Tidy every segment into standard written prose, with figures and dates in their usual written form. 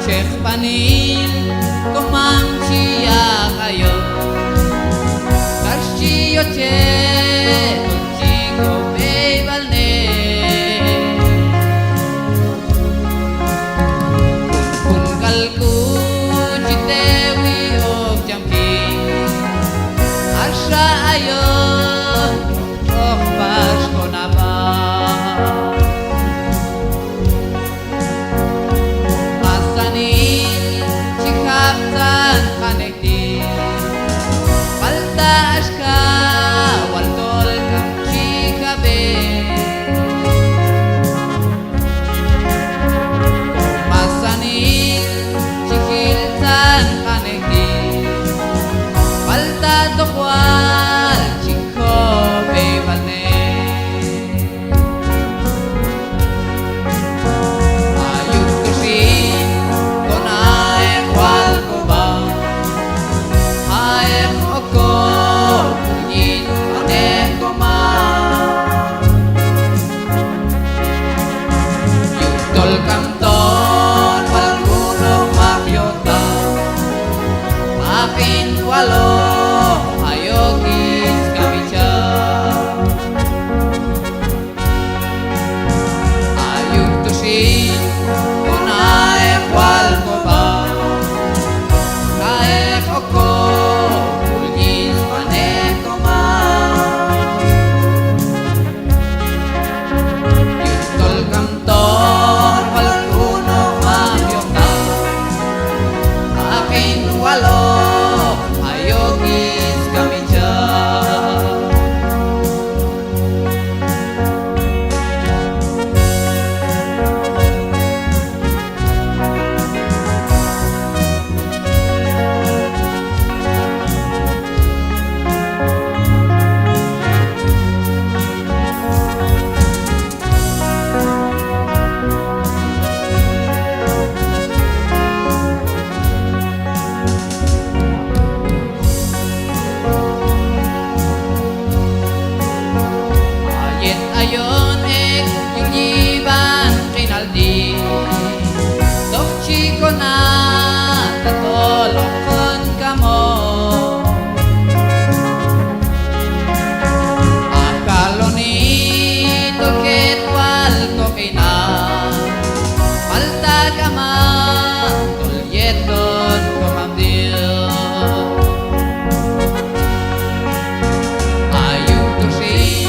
Cek panin komang cia kayo Karshi yoche kunci ko beibalne Kun kalku jitewi ok jamki Asha ayo oh pas konaba Kaptan kanekti Paltas ka Waltol kang chikabe Masanin Chikiltan kanekti Palta tokwal Chiko bebalne Walo ayogis kamicha ayuk tusin kunae wal koba kae koko ulgis pane koma yutol kantor wal kuno mahyota akin walo Yogis kamija Ayon ek yung iban kinaldi Dok chiko na tatolokon kamo Akalo ni toket wal kokina Palta kama tolyeton komamdir Ayun tusin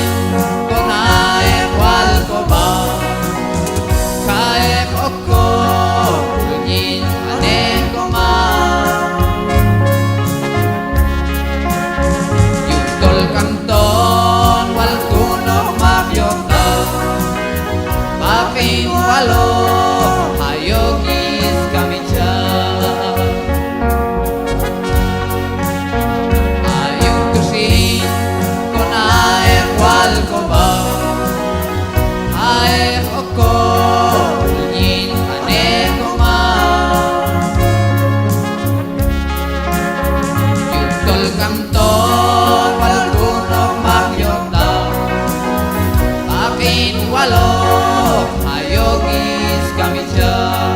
Walo ayogis kamicha ayuk tusin konae wal koba ae oko ulgin ane koma yutol kantor wal kuno magyota akin walo Yogis kamicha